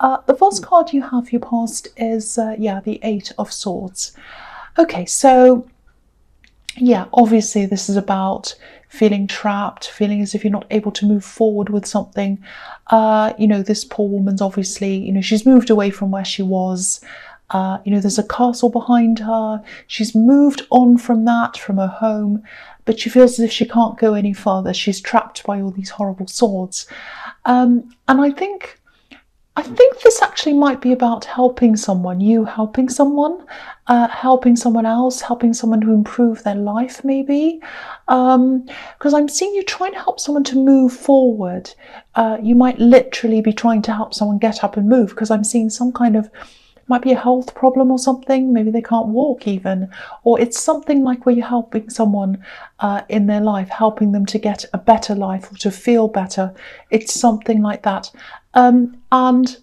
The first card you have for your past is, the Eight of Swords. Okay, so, yeah, obviously this is about feeling trapped, feeling as if you're not able to move forward with something. This poor woman's obviously, she's moved away from where she was. There's a castle behind her. She's moved on from that, from her home, but she feels as if she can't go any further. She's trapped by all these horrible swords. And I think this actually might be about helping someone, you helping someone else, helping someone to improve their life maybe. Because I'm seeing you trying to help someone to move forward. You might literally be trying to help someone get up and move, because I'm seeing some kind of, might be a health problem or something. Maybe they can't walk even, or it's something like where you're helping someone in their life, helping them to get a better life or to feel better. It's something like that. And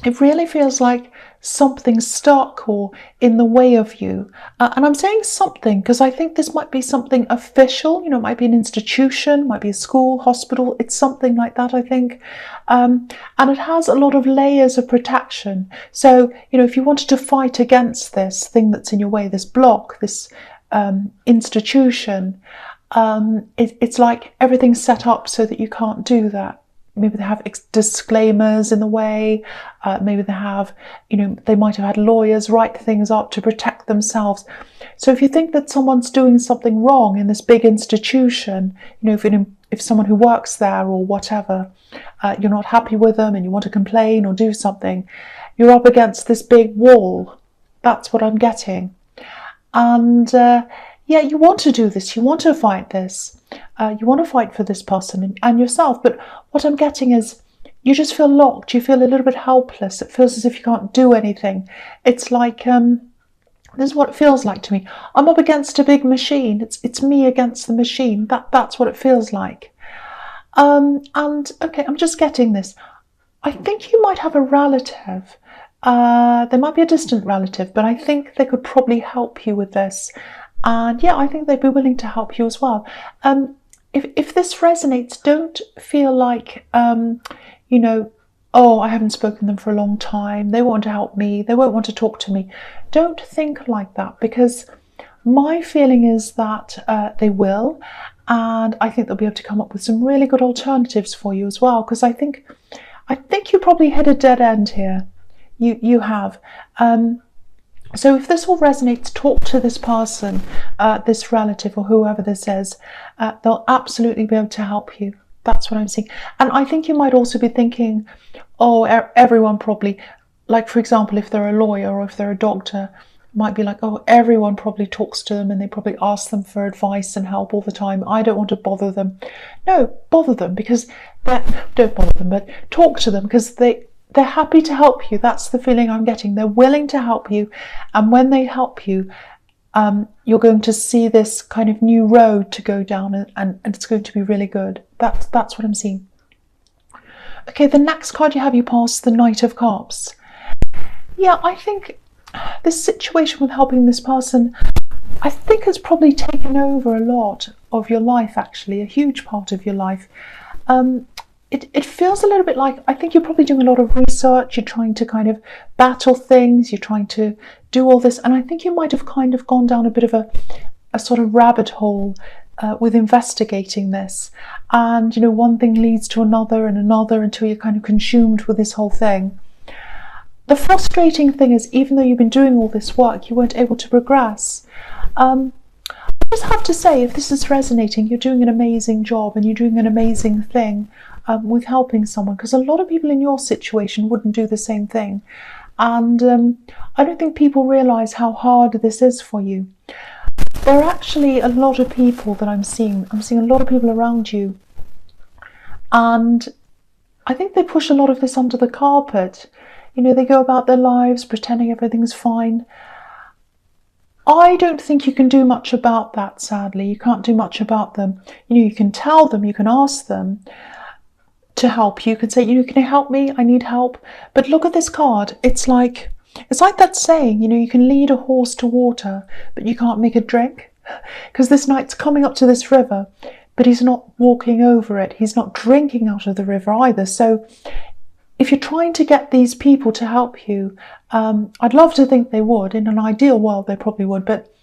it really feels like something's stuck or in the way of you. And I'm saying something because I think this might be something official. It might be an institution, might be a school, hospital. It's something like that, I think. And it has a lot of layers of protection. So, if you wanted to fight against this thing that's in your way, this block, this institution, it's like everything's set up so that you can't do that. Maybe they have disclaimers in the way. Maybe they have, they might have had lawyers write things up to protect themselves. So if you think that someone's doing something wrong in this big institution, if someone who works there or whatever, you're not happy with them and you want to complain or do something, you're up against this big wall. That's what I'm getting. And you want to do this. You want to fight this. You want to fight for this person and yourself. But what I'm getting is you just feel locked. You feel a little bit helpless. It feels as if you can't do anything. It's like, this is what it feels like to me. I'm up against a big machine. It's me against the machine. That's what it feels like. And okay, I'm just getting this. I think you might have a relative. There might be a distant relative, but I think they could probably help you with this. And I think they'd be willing to help you as well. If this resonates, don't feel like, oh, I haven't spoken to them for a long time. They want to help me. They won't want to talk to me. Don't think like that, because my feeling is that they will. And I think they'll be able to come up with some really good alternatives for you as well. Because I think you probably hit a dead end here. You have. So if this all resonates, talk to this person, this relative or whoever this is. They'll absolutely be able to help you. That's what I'm seeing. And I think you might also be thinking, oh, everyone probably, like for example, if they're a lawyer or if they're a doctor, might be like, oh, everyone probably talks to them and they probably ask them for advice and help all the time. I don't want to bother them. No, bother them, because don't bother them, but talk to them, because they're happy to help you. That's the feeling I'm getting. They're willing to help you. And when they help you, you're going to see this kind of new road to go down, and it's going to be really good. That's what I'm seeing. Okay, the next card you have, you pass the Knight of Cups. Yeah, I think this situation with helping this person, I think has probably taken over a lot of your life, actually, a huge part of your life. It feels a little bit like, I think you're probably doing a lot of research, you're trying to kind of battle things, you're trying to do all this, and I think you might have kind of gone down a bit of a sort of rabbit hole with investigating this. And, one thing leads to another and another until you're kind of consumed with this whole thing. The frustrating thing is, even though you've been doing all this work, you weren't able to progress. I just have to say, if this is resonating, you're doing an amazing job and you're doing an amazing thing with helping someone, because a lot of people in your situation wouldn't do the same thing. And I don't think people realise how hard this is for you. There are actually a lot of people that I'm seeing a lot of people around you, and I think they push a lot of this under the carpet. They go about their lives pretending everything's fine. I don't think you can do much about that, sadly. You can't do much about them. You can tell them, you can ask them to help you. You can say, can you help me? I need help. But look at this card. It's like that saying, you can lead a horse to water, but you can't make it drink. Because this knight's coming up to this river, but he's not walking over it. He's not drinking out of the river either. So if you're trying to get these people to help you, I'd love to think they would. In an ideal world, they probably would, but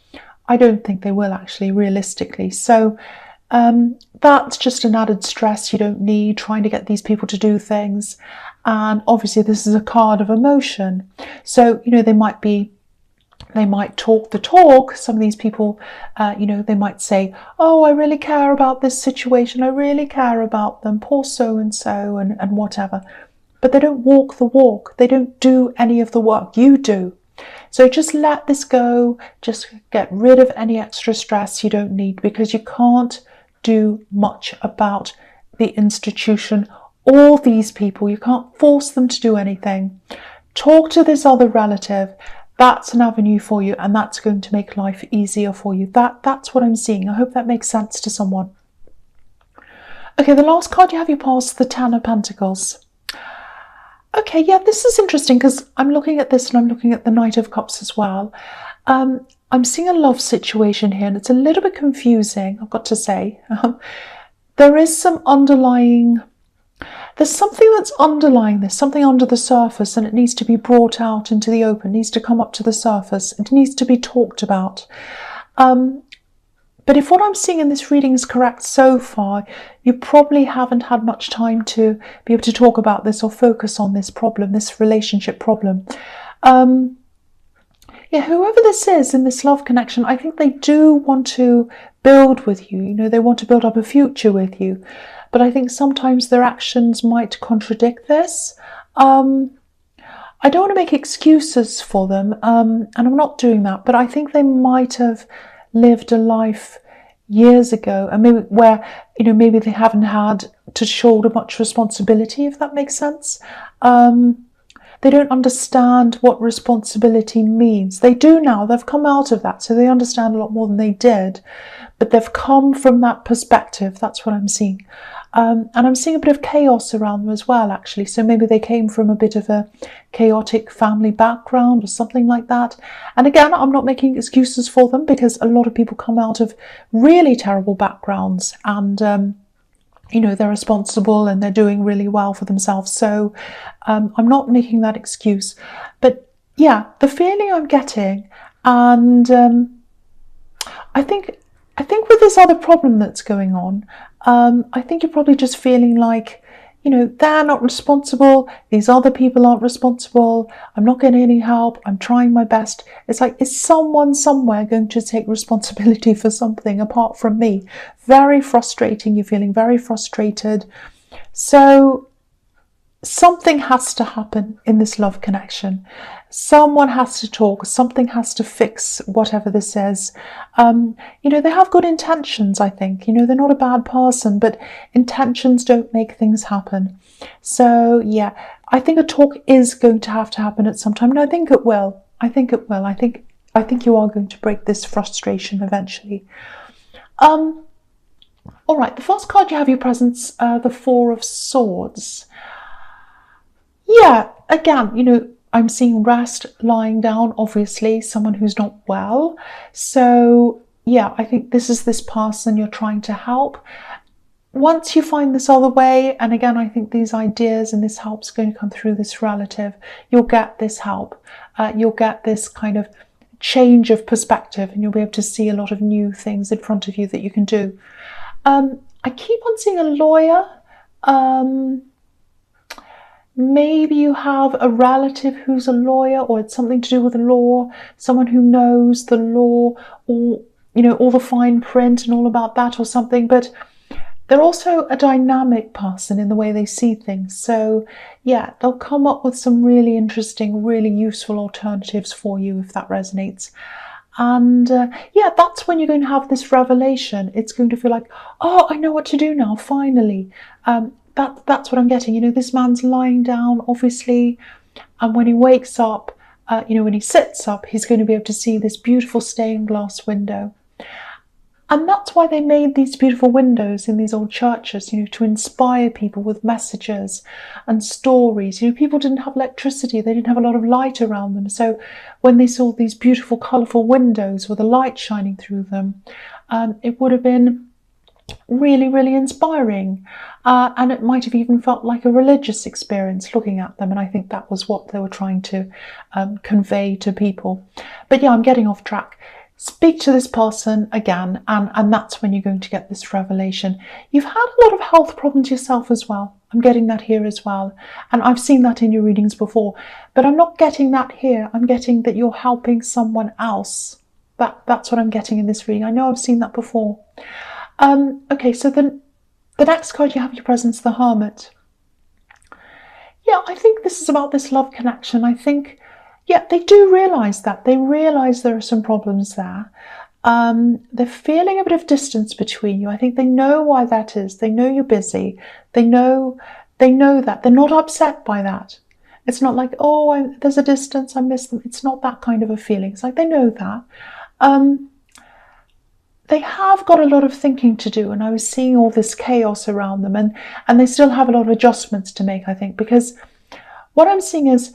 I don't think they will actually, realistically. So that's just an added stress you don't need, trying to get these people to do things. And obviously this is a card of emotion. So, they might talk the talk. Some of these people, they might say, oh, I really care about this situation. I really care about them. Poor so-and-so and whatever. But they don't walk the walk. They don't do any of the work. You do. So just let this go. Just get rid of any extra stress you don't need, because you can't do much about the institution or these people. You can't force them to do anything. Talk to this other relative. That's an avenue for you, and that's going to make life easier for you. That's what I'm seeing. I hope that makes sense to someone. Okay, the last card you have you past, the Ten of Pentacles. Okay, yeah, this is interesting, because I'm looking at this and I'm looking at the Knight of Cups as well. I'm seeing a love situation here, and it's a little bit confusing, I've got to say. There is some underlying... There's something that's underlying this, something under the surface, and it needs to be brought out into the open, needs to come up to the surface, it needs to be talked about. But if what I'm seeing in this reading is correct so far, you probably haven't had much time to be able to talk about this or focus on this problem, this relationship problem. Yeah, whoever this is in this love connection, I think they do want to build with you. They want to build up a future with you. But I think sometimes their actions might contradict this. I don't want to make excuses for them, and I'm not doing that, but I think they might have lived a life years ago, and maybe where maybe they haven't had to shoulder much responsibility, if that makes sense. They don't understand what responsibility means. They do now. They've come out of that, so they understand a lot more than they did, but they've come from that perspective. That's what I'm seeing. And I'm seeing a bit of chaos around them as well, actually. So maybe they came from a bit of a chaotic family background or something like that. And again, I'm not making excuses for them, because a lot of people come out of really terrible backgrounds, and they're responsible and they're doing really well for themselves. So I'm not making that excuse. But yeah, the feeling I'm getting, and I think with this other problem that's going on, I think you're probably just feeling like, they're not responsible. These other people aren't responsible. I'm not getting any help. I'm trying my best. It's like, is someone somewhere going to take responsibility for something apart from me? Very frustrating. You're feeling very frustrated. So something has to happen in this love connection. Someone has to talk. Something has to fix whatever this is. They have good intentions, I think. They're not a bad person, but intentions don't make things happen. So yeah, I think a talk is going to happen at some time, and I think it will. I think it will. I think you are going to break this frustration eventually. All right, the first card you have your presence, the Four of Swords. Yeah, again, I'm seeing rest, lying down, obviously, someone who's not well. So yeah, I think this is this person you're trying to help. Once you find this other way, and again, I think these ideas and this help's going to come through this relative, you'll get this help. You'll get this kind of change of perspective, and you'll be able to see a lot of new things in front of you that you can do. I keep on seeing a lawyer. Maybe you have a relative who's a lawyer, or it's something to do with the law, someone who knows the law, or all the fine print and all about that or something. But they're also a dynamic person in the way they see things. So yeah, they'll come up with some really interesting, really useful alternatives for you, if that resonates. And yeah, that's when you're going to have this revelation. It's going to feel like, oh, I know what to do now, finally. That's what I'm getting. This man's lying down, obviously, and when he wakes up, when he sits up, he's going to be able to see this beautiful stained glass window. And that's why they made these beautiful windows in these old churches, to inspire people with messages and stories. People didn't have electricity, they didn't have a lot of light around them. So when they saw these beautiful, colourful windows with the light shining through them, it would have been really, really inspiring. And it might have even felt like a religious experience looking at them. And I think that was what they were trying to convey to people. But yeah, I'm getting off track. Speak to this person again, and that's when you're going to get this revelation. You've had a lot of health problems yourself as well. I'm getting that here as well. And I've seen that in your readings before. But I'm not getting that here. I'm getting that you're helping someone else. That's what I'm getting in this reading. I know I've seen that before. Okay, so the next card you have in your presence, the Hermit. Yeah, I think this is about this love connection. I think, yeah, they do realise that. They realise there are some problems there. They're feeling a bit of distance between you. I think they know why that is. They know you're busy. They know that. They're not upset by that. It's not like, oh, there's a distance, I miss them. It's not that kind of a feeling. It's like they know that. They have got a lot of thinking to do, and I was seeing all this chaos around them, and they still have a lot of adjustments to make, I think, because what I'm seeing is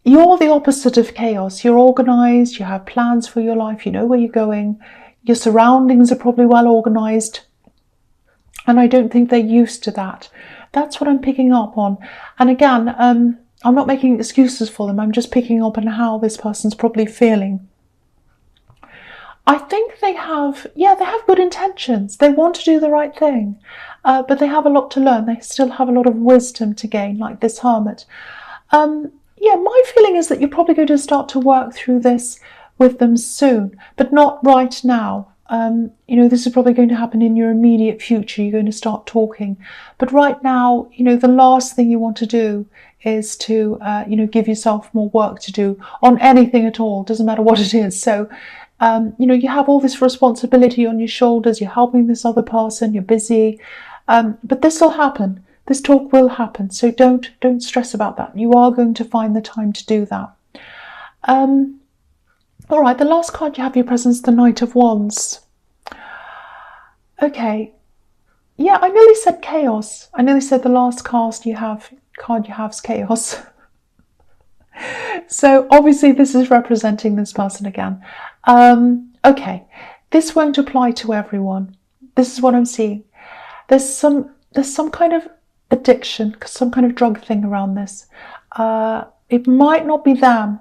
you're the opposite of chaos. You're organised, you have plans for your life, you know where you're going, your surroundings are probably well organised, and I don't think they're used to that. That's what I'm picking up on. And again, I'm not making excuses for them, I'm just picking up on how this person's probably feeling. I think they have good intentions. They want to do the right thing, but they have a lot to learn. They still have a lot of wisdom to gain, like this Hermit. Yeah, my feeling is that you're probably going to start to work through this with them soon, but not right now. This is probably going to happen in your immediate future. You're going to start talking. But right now, the last thing you want to do is to, give yourself more work to do on anything at all. Doesn't matter what it is. So, you have all this responsibility on your shoulders. You're helping this other person. You're busy. But this will happen. This talk will happen. So don't stress about that. You are going to find the time to do that. All right, the last card you have in your presence, the Knight of Wands. Okay. Yeah, I nearly said chaos. I nearly said the last card you have is chaos. So obviously this is representing this person again. Okay, this won't apply to everyone. This is what I'm seeing. There's some kind of addiction, some kind of drug thing around this. It might not be them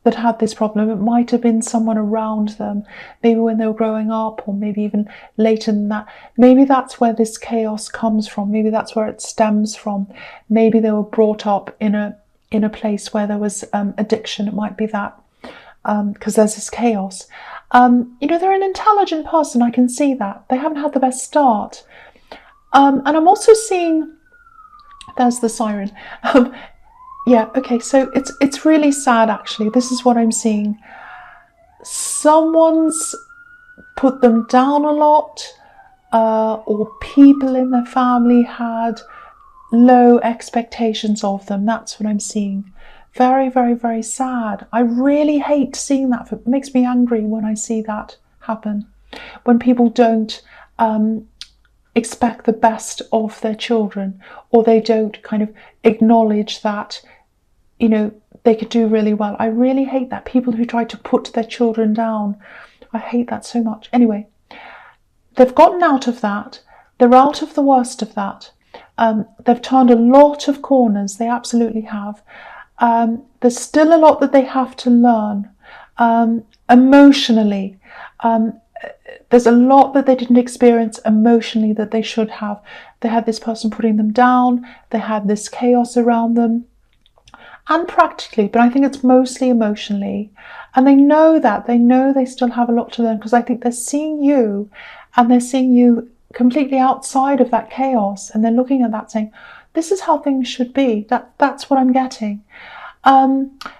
that had this problem. It might have been someone around them, maybe when they were growing up, or maybe even later than that. Maybe that's where this chaos comes from. Maybe that's where it stems from. Maybe they were brought up in a place where there was addiction. It might be that, because there's this chaos. They're an intelligent person. I can see that. They haven't had the best start. And I'm also seeing, there's the siren. Yeah, okay, so it's really sad, actually. This is what I'm seeing. Someone's put them down a lot, or people in their family had low expectations of them. That's what I'm seeing. Very, very, very sad. I really hate seeing that. It makes me angry when I see that happen. When people don't expect the best of their children, or they don't kind of acknowledge that, they could do really well. I really hate that. People who try to put their children down. I hate that so much. Anyway, they've gotten out of that. They're out of the worst of that. They've turned a lot of corners. They absolutely have. There's still a lot that they have to learn. Emotionally, there's a lot that they didn't experience emotionally that they should have. They had this person putting them down. They had this chaos around them. And practically, but I think it's mostly emotionally. And they know that. They know they still have a lot to learn, because I think they're seeing you, and they're seeing you completely outside of that chaos. And they're looking at that saying, this is how things should be. That's what I'm getting.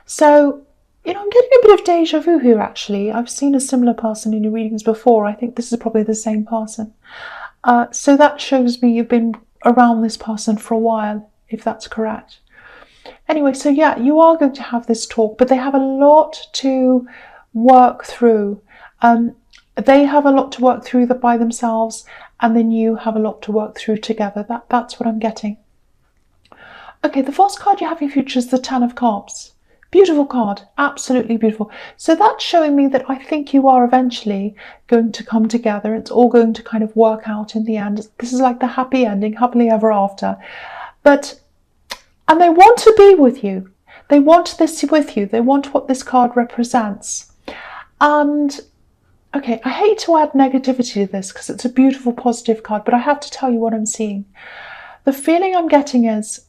So, I'm getting a bit of deja vu here, actually. I've seen a similar person in your readings before. I think this is probably the same person. So that shows me you've been around this person for a while, if that's correct. Anyway, so yeah, you are going to have this talk, but they have a lot to work through. They have a lot to work through by themselves, and then you have a lot to work through together. That's what I'm getting. Okay, the first card you have in your future is the Ten of Cups. Beautiful card, absolutely beautiful. So that's showing me that I think you are eventually going to come together. It's all going to kind of work out in the end. This is like the happy ending, happily ever after. And they want to be with you. They want this with you. They want what this card represents. And okay, I hate to add negativity to this because it's a beautiful, positive card, but I have to tell you what I'm seeing. The feeling I'm getting is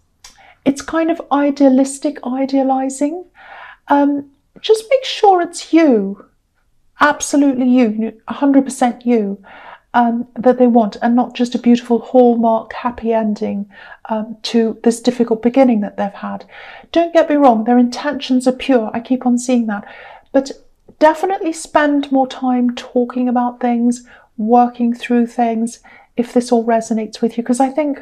it's kind of idealistic, idealizing. Just make sure it's you, absolutely you, 100% you, that they want, and not just a beautiful hallmark happy ending to this difficult beginning that they've had. Don't get me wrong, their intentions are pure. I keep on seeing that. But definitely spend more time talking about things, working through things, if this all resonates with you. Because I think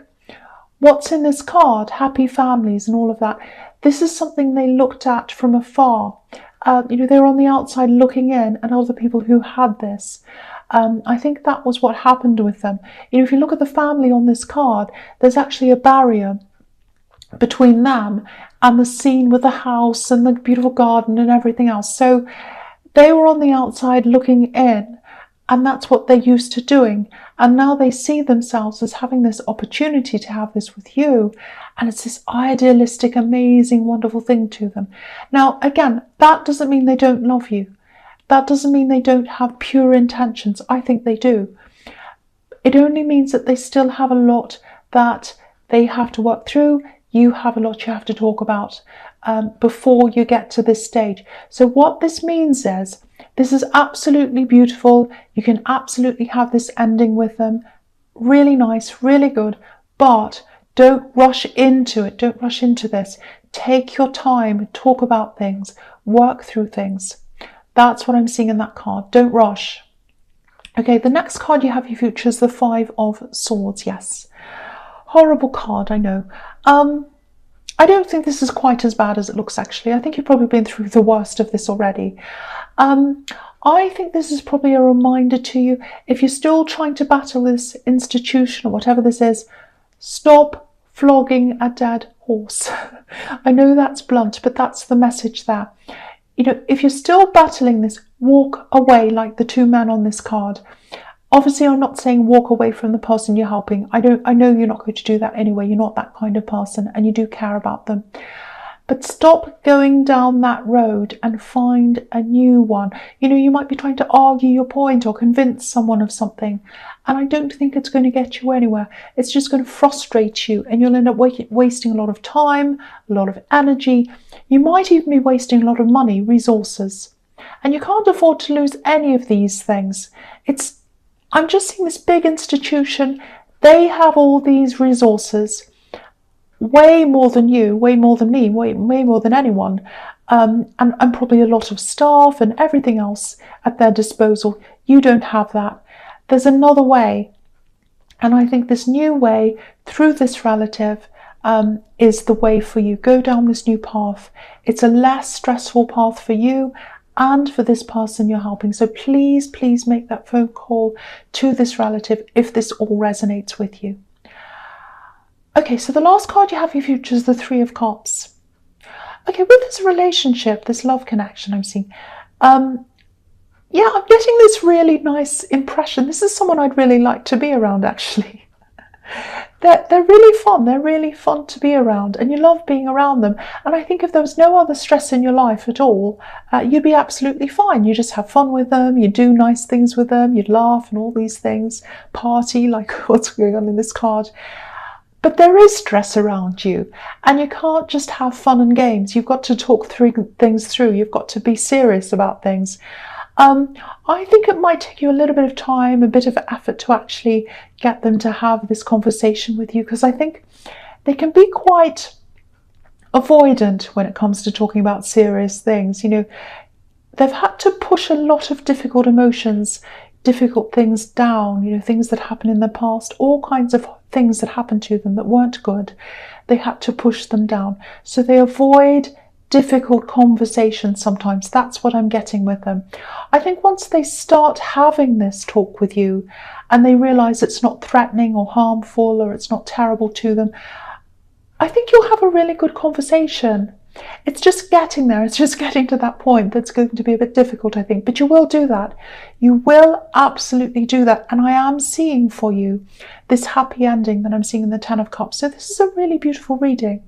what's in this card, happy families and all of that, this is something they looked at from afar. They were on the outside looking in at other people who had this. I think that was what happened with them. If you look at the family on this card, there's actually a barrier between them and the scene with the house and the beautiful garden and everything else. So they were on the outside looking in, and that's what they're used to doing. And now they see themselves as having this opportunity to have this with you. And it's this idealistic, amazing, wonderful thing to them. Now, again, that doesn't mean they don't love you. That doesn't mean they don't have pure intentions. I think they do. It only means that they still have a lot that they have to work through. You have a lot you have to talk about before you get to this stage. So what this means is, this is absolutely beautiful. You can absolutely have this ending with them. Really nice, really good. But don't rush into it. Don't rush into this. Take your time, talk about things, work through things. That's what I'm seeing in that card. Don't rush. Okay, the next card you have your future is the Five of Swords. Yes. Horrible card, I know. I don't think this is quite as bad as it looks, actually. I think you've probably been through the worst of this already. I think this is probably a reminder to you, if you're still trying to battle this institution or whatever this is, stop flogging a dead horse. I know that's blunt, but that's the message there. If you're still battling this, walk away like the two men on this card. Obviously, I'm not saying walk away from the person you're helping. I know you're not going to do that anyway. You're not that kind of person and you do care about them. But stop going down that road and find a new one. You might be trying to argue your point or convince someone of something. And I don't think it's going to get you anywhere. It's just going to frustrate you and you'll end up wasting a lot of time, a lot of energy. You might even be wasting a lot of money, resources. And you can't afford to lose any of these things. I'm just seeing this big institution. They have all these resources, way more than you, way more than me, way more than anyone, and probably a lot of staff and everything else at their disposal. You don't have that. There's another way. And I think this new way through this relative is the way for you. Go down this new path. It's a less stressful path for you and for this person you're helping. So please, please make that phone call to this relative if this all resonates with you. Okay, so the last card you have in your future is the Three of Cups. Okay, with this relationship, this love connection I'm seeing, I'm getting this really nice impression. This is someone I'd really like to be around, actually. They're really fun. They're really fun to be around, and you love being around them. And I think if there was no other stress in your life at all, you'd be absolutely fine. You just have fun with them. You do nice things with them. You'd laugh and all these things. Party, like what's going on in this card. But there is stress around you, and you can't just have fun and games. You've got to talk things through. You've got to be serious about things. I think it might take you a little bit of time, a bit of effort to actually get them to have this conversation with you, because I think they can be quite avoidant when it comes to talking about serious things. They've had to push a lot of difficult emotions, difficult things down, things that happened in the past, all kinds of things that happened to them that weren't good. They had to push them down. So they avoid difficult conversations sometimes. That's what I'm getting with them. I think once they start having this talk with you and they realize it's not threatening or harmful or it's not terrible to them, I think you'll have a really good conversation. It's just getting there. It's just getting to that point that's going to be a bit difficult, I think. But you will do that. You will absolutely do that. And I am seeing for you this happy ending that I'm seeing in the Ten of Cups. So this is a really beautiful reading.